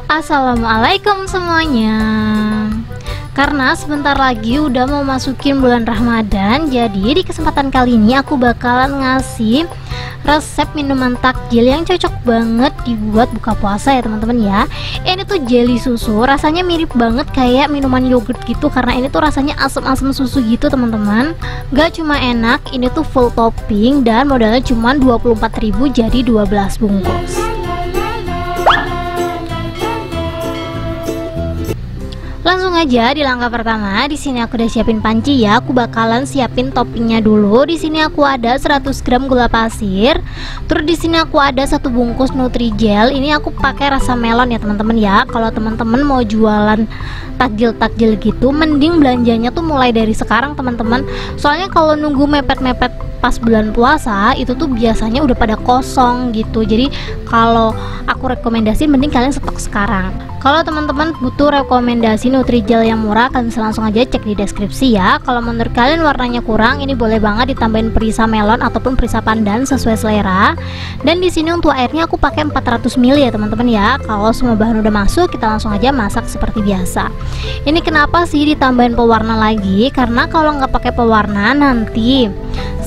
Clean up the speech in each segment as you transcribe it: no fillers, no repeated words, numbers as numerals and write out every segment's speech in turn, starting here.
Assalamualaikum semuanya. Karena sebentar lagi udah mau masukin bulan Ramadan, jadi di kesempatan kali ini aku bakalan ngasih resep minuman takjil yang cocok banget dibuat buka puasa ya teman-teman ya. Ini tuh jelly susu, rasanya mirip banget kayak minuman yogurt gitu, karena ini tuh rasanya asam-asam susu gitu teman-teman. Gak cuma enak, ini tuh full topping dan modalnya cuma 24.000 jadi 12 bungkus. Langsung aja di langkah pertama. Di sini aku udah siapin panci ya. Aku bakalan siapin toppingnya dulu. Di sini aku ada 100 gram gula pasir. Terus di sini aku ada 1 bungkus Nutrijel. Ini aku pakai rasa melon ya teman-teman ya. Kalau teman-teman mau jualan takjil-takjil gitu, mending belanjanya tuh mulai dari sekarang teman-teman. Soalnya kalau nunggu mepet-mepet pas bulan puasa itu tuh biasanya udah pada kosong gitu. Jadi kalau aku rekomendasi mending kalian stok sekarang. Kalau teman-teman butuh rekomendasi Nutrijel yang murah, kalian bisa langsung aja cek di deskripsi ya. Kalau menurut kalian warnanya kurang, ini boleh banget ditambahin perisa melon ataupun perisa pandan sesuai selera. Dan di sini untuk airnya aku pakai 400 ml ya teman-teman ya. Kalau semua bahan udah masuk, kita langsung aja masak seperti biasa. Ini kenapa sih ditambahin pewarna lagi? Karena kalau nggak pakai pewarna nanti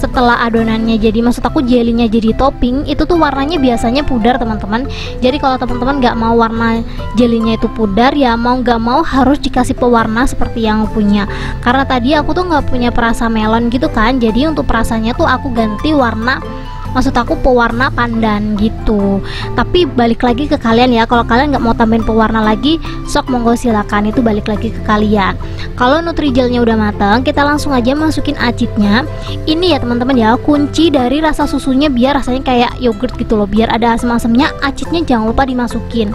setelah adonannya jadi, maksud aku jelinya jadi topping, itu tuh warnanya biasanya pudar teman-teman. Jadi kalau teman-teman nggak mau warna jelinya itu pudar, ya mau nggak mau harus dikasih pewarna seperti yang punya. Karena tadi aku tuh nggak punya perasa melon gitu kan, jadi untuk perasanya tuh aku ganti warna, maksud aku pewarna pandan gitu. Tapi balik lagi ke kalian ya, kalau kalian nggak mau tambahin pewarna lagi, sok monggo silakan, itu balik lagi ke kalian. Kalau Nutrijelnya udah matang, kita langsung aja masukin acitnya. Ini ya teman-teman ya, kunci dari rasa susunya biar rasanya kayak yogurt gitu loh, biar ada asam-asamnya, acitnya jangan lupa dimasukin.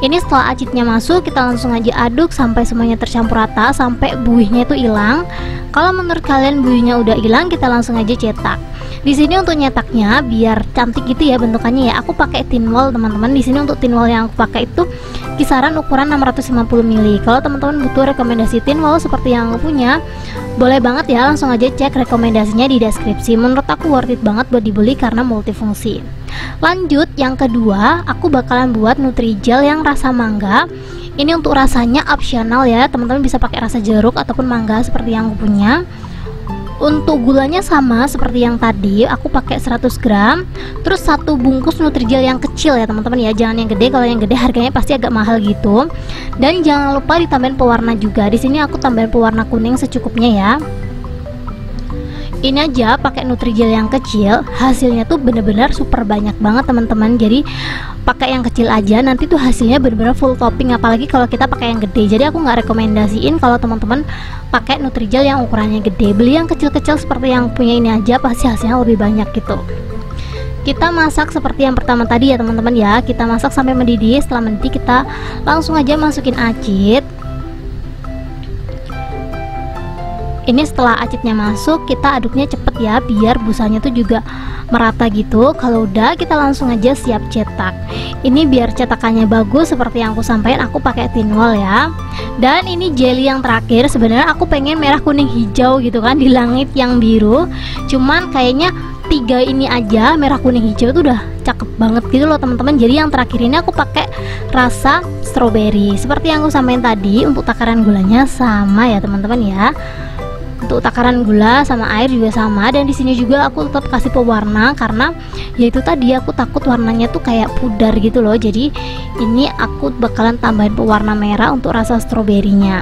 Ini setelah acitnya masuk, kita langsung aja aduk sampai semuanya tercampur rata, sampai buihnya itu hilang. Kalau menurut kalian buihnya udah hilang, kita langsung aja cetak. Di sini untuk nyetaknya biar cantik gitu ya bentukannya ya, aku pakai tin wall teman-teman. Di sini untuk tin wall yang aku pakai itu kisaran ukuran 650 ml. Kalau teman-teman butuh rekomendasi tin wall seperti yang aku punya, boleh banget ya, langsung aja cek rekomendasinya di deskripsi. Menurut aku worth it banget buat dibeli karena multifungsi. Lanjut yang kedua, aku bakalan buat Nutrijel yang rasa mangga. Ini untuk rasanya opsional ya, teman-teman bisa pakai rasa jeruk ataupun mangga seperti yang aku punya. Untuk gulanya sama seperti yang tadi, aku pakai 100 gram. Terus 1 bungkus Nutrijel yang kecil ya teman-teman ya, jangan yang gede. Kalau yang gede harganya pasti agak mahal gitu. Dan jangan lupa ditambahin pewarna juga. Di sini aku tambahin pewarna kuning secukupnya ya. Ini aja pakai Nutrijel yang kecil, hasilnya tuh bener-bener super banyak banget teman-teman. Jadi pakai yang kecil aja, nanti tuh hasilnya bener-bener full topping. Apalagi kalau kita pakai yang gede. Jadi aku nggak rekomendasiin kalau teman-teman pakai Nutrijel yang ukurannya gede. Beli yang kecil-kecil seperti yang punya ini aja, pasti hasilnya lebih banyak gitu. Kita masak seperti yang pertama tadi ya teman-teman ya. Kita masak sampai mendidih. Setelah mendidih kita langsung aja masukin acit. Ini setelah acitnya masuk, kita aduknya cepet ya, biar busanya tuh juga merata gitu. Kalau udah, kita langsung aja siap cetak. Ini biar cetakannya bagus seperti yang aku sampaikan, aku pakai tin wall ya. Dan ini jelly yang terakhir, sebenarnya aku pengen merah kuning hijau gitu kan, di langit yang biru. Cuman kayaknya 3 ini aja, merah kuning hijau tuh udah cakep banget gitu loh teman-teman. Jadi yang terakhir ini aku pakai rasa strawberry. Seperti yang aku sampaikan tadi, untuk takaran gulanya sama ya teman-teman ya. Untuk takaran gula sama air juga sama. Dan di sini juga aku tetap kasih pewarna karena yaitu tadi aku takut warnanya tuh kayak pudar gitu loh. Jadi ini aku bakalan tambahin pewarna merah untuk rasa stroberinya.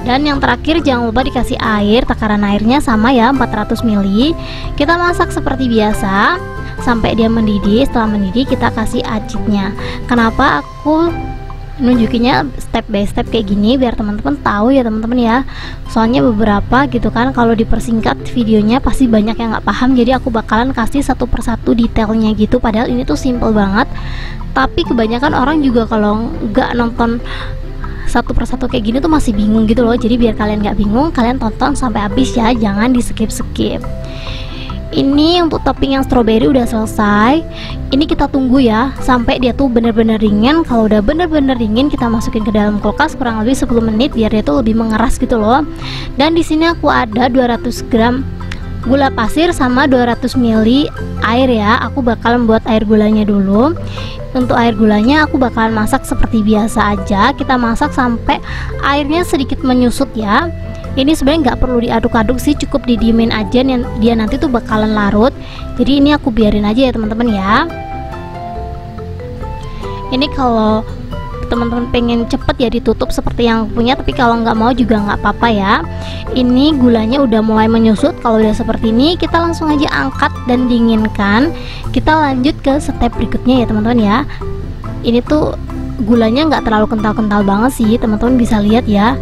Dan yang terakhir jangan lupa dikasih air. Takaran airnya sama ya, 400 ml. Kita masak seperti biasa sampai dia mendidih. Setelah mendidih kita kasih acitnya. Kenapa aku nunjukinnya step by step kayak gini, biar teman-teman tahu ya teman-teman ya. Soalnya beberapa gitu kan, kalau dipersingkat videonya pasti banyak yang nggak paham. Jadi aku bakalan kasih satu persatu detailnya gitu, padahal ini tuh simple banget. Tapi kebanyakan orang juga kalau nggak nonton satu persatu kayak gini tuh masih bingung gitu loh. Jadi biar kalian nggak bingung, kalian tonton sampai habis ya, jangan di skip-skip. Ini untuk topping yang strawberry udah selesai. Ini kita tunggu ya sampai dia tuh bener-bener dingin. Kalau udah bener-bener dingin, kita masukin ke dalam kulkas kurang lebih 10 menit biar dia tuh lebih mengeras gitu loh. Dan di sini aku ada 200 gram gula pasir sama 200 ml air ya. Aku bakal membuat air gulanya dulu. Untuk air gulanya aku bakalan masak seperti biasa aja. Kita masak sampai airnya sedikit menyusut ya. Ini sebenarnya nggak perlu diaduk-aduk sih, cukup didiemin aja, dia nanti tuh bakalan larut. Jadi ini aku biarin aja ya teman-teman ya. Ini kalau teman-teman pengen cepet ya ditutup seperti yang aku punya, tapi kalau nggak mau juga nggak apa-apa ya. Ini gulanya udah mulai menyusut. Kalau udah seperti ini kita langsung aja angkat dan dinginkan. Kita lanjut ke step berikutnya ya teman-teman ya. Ini tuh gulanya nggak terlalu kental-kental banget sih, teman-teman bisa lihat ya.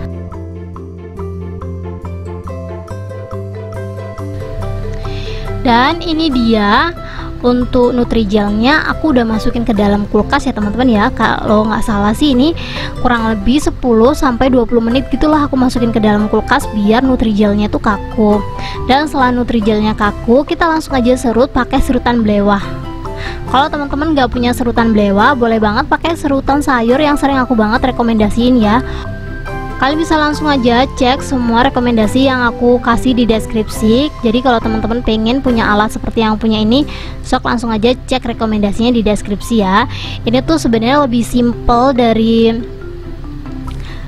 Dan ini dia untuk Nutrigelnya, aku udah masukin ke dalam kulkas ya teman-teman ya. Kalau nggak salah sih ini kurang lebih 10-20 menit gitulah aku masukin ke dalam kulkas biar Nutrigelnya tuh kaku. Dan setelah Nutrigelnya kaku, kita langsung aja serut pakai serutan belewah. Kalau teman-teman nggak punya serutan belewah, boleh banget pakai serutan sayur yang sering aku banget rekomendasiin ya. Kalian bisa langsung aja cek semua rekomendasi yang aku kasih di deskripsi. Jadi kalau teman-teman pengen punya alat seperti yang punya ini, sok langsung aja cek rekomendasinya di deskripsi ya. Ini tuh sebenarnya lebih simple dari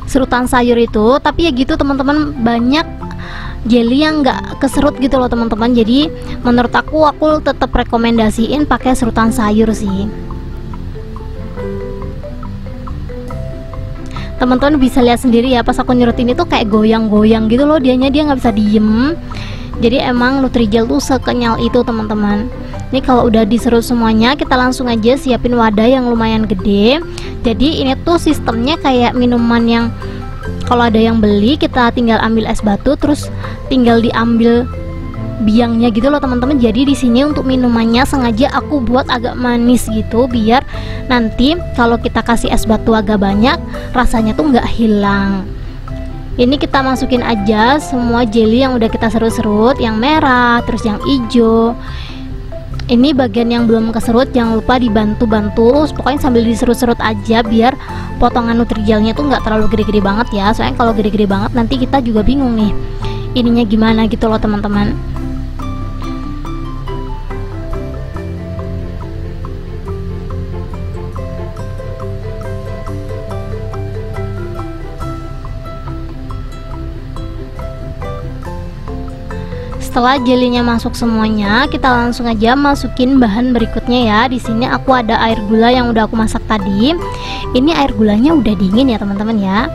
serutan sayur itu, tapi ya gitu teman-teman, banyak jelly yang nggak keserut gitu loh teman-teman. Jadi menurut aku tetap rekomendasiin pakai serutan sayur sih. Teman-teman bisa lihat sendiri ya, pas aku nyerut ini tuh kayak goyang-goyang gitu loh, dia nggak bisa diem. Jadi emang Nutrigel tuh sekenyal itu teman-teman. Ini kalau udah diserut semuanya, kita langsung aja siapin wadah yang lumayan gede. Jadi ini tuh sistemnya kayak minuman yang kalau ada yang beli, kita tinggal ambil es batu terus tinggal diambil biangnya gitu loh teman-teman. Jadi di sini untuk minumannya sengaja aku buat agak manis gitu, biar nanti kalau kita kasih es batu agak banyak, rasanya tuh nggak hilang. Ini kita masukin aja semua jelly yang udah kita serut-serut, yang merah, terus yang hijau. Ini bagian yang belum keserut jangan lupa dibantu-bantu, pokoknya sambil diserut-serut aja biar potongan Nutrigelnya tuh nggak terlalu gede-gede banget ya. Soalnya kalau gede-gede banget nanti kita juga bingung nih ininya gimana gitu loh teman-teman. Setelah jelinya masuk semuanya, kita langsung aja masukin bahan berikutnya ya. Di sini aku ada air gula yang udah aku masak tadi. Ini air gulanya udah dingin ya teman-teman ya.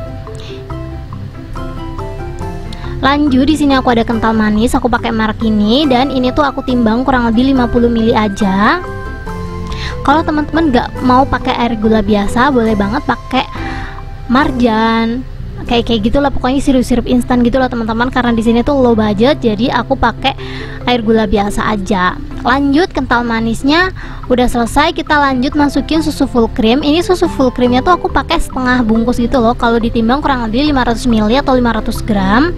Lanjut di sini aku ada kental manis, aku pakai merek ini, dan ini tuh aku timbang kurang lebih 50 ml aja. Kalau teman-teman nggak mau pakai air gula biasa, boleh banget pakai marjan. Kayak gitulah, pokoknya sirup-sirup instan gitulah teman-teman. Karena di sini tuh low budget, jadi aku pakai air gula biasa aja. Lanjut kental manisnya udah selesai, kita lanjut masukin susu full cream. Ini susu full creamnya tuh aku pakai setengah bungkus gitu loh. Kalau ditimbang kurang lebih 500 ml atau 500 gram.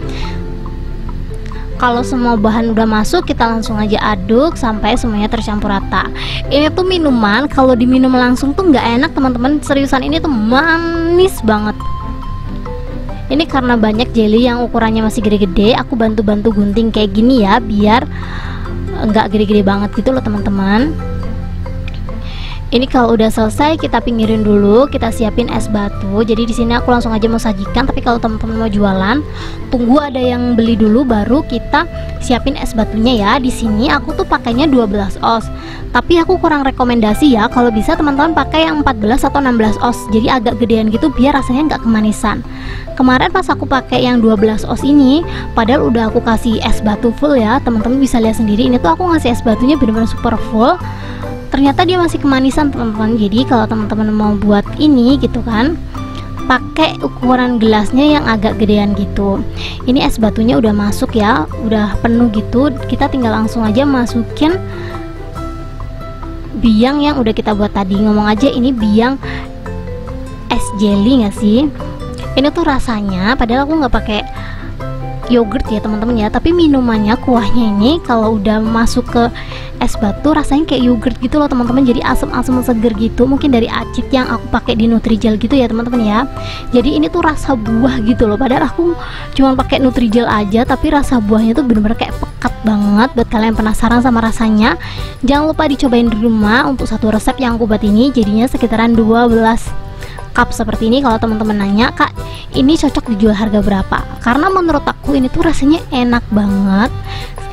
Kalau semua bahan udah masuk, kita langsung aja aduk sampai semuanya tercampur rata. Ini tuh minuman kalau diminum langsung tuh nggak enak teman-teman, seriusan ini tuh manis banget. Ini karena banyak jelly yang ukurannya masih gede-gede, aku bantu-bantu gunting kayak gini ya, biar nggak gede-gede banget gitu loh teman-teman. Ini kalau udah selesai kita pinggirin dulu, kita siapin es batu. Jadi di sini aku langsung aja mau sajikan, tapi kalau teman-teman mau jualan, tunggu ada yang beli dulu baru kita siapin es batunya ya. Di sini aku tuh pakainya 12 oz. Tapi aku kurang rekomendasi ya, kalau bisa teman-teman pakai yang 14 atau 16 oz. Jadi agak gedean gitu biar rasanya nggak kemanisan. Kemarin pas aku pakai yang 12 oz ini, padahal udah aku kasih es batu full ya. Teman-teman bisa lihat sendiri, ini tuh aku ngasih es batunya bener-bener super full. Ternyata dia masih kemanisan teman-teman. Jadi kalau teman-teman mau buat ini gitu kan, pakai ukuran gelasnya yang agak gedean gitu. Ini es batunya udah masuk ya, udah penuh gitu. Kita tinggal langsung aja masukin biang yang udah kita buat tadi. Ngomong aja ini biang es jelly nggak sih? Ini tuh rasanya, padahal aku nggak pakai yogurt ya teman-teman ya, tapi minumannya kuahnya ini kalau udah masuk ke es batu rasanya kayak yogurt gitu loh teman-teman, jadi asam-asam seger gitu, mungkin dari acit yang aku pakai di Nutrijel gitu ya teman-teman ya. Jadi ini tuh rasa buah gitu loh, padahal aku cuma pakai Nutrijel aja tapi rasa buahnya tuh bener-bener kayak pekat banget. Buat kalian penasaran sama rasanya, jangan lupa dicobain di rumah. Untuk satu resep yang aku buat ini jadinya sekitaran 12 cup seperti ini. Kalau teman-teman nanya, Kak ini cocok dijual harga berapa, karena menurut aku ini tuh rasanya enak banget,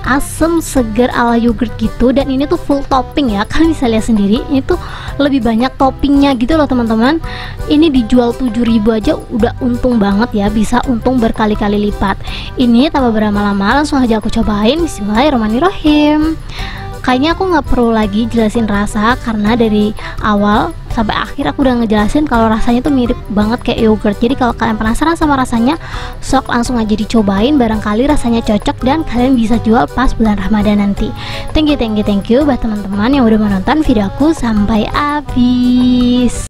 asem segar ala yogurt gitu, dan ini tuh full topping ya, kalian bisa lihat sendiri ini tuh lebih banyak toppingnya gitu loh teman-teman. Ini dijual 7.000 aja udah untung banget ya, bisa untung berkali-kali lipat. Ini tanpa berlama-lama langsung aja aku cobain. Bismillahirrahmanirrahim. Kayaknya aku nggak perlu lagi jelasin rasa, karena dari awal sampai akhir aku udah ngejelasin kalau rasanya tuh mirip banget kayak yogurt. Jadi kalau kalian penasaran sama rasanya, sok langsung aja dicobain, barangkali rasanya cocok dan kalian bisa jual pas bulan Ramadan nanti. Thank you buat teman-teman yang udah menonton video aku sampai habis.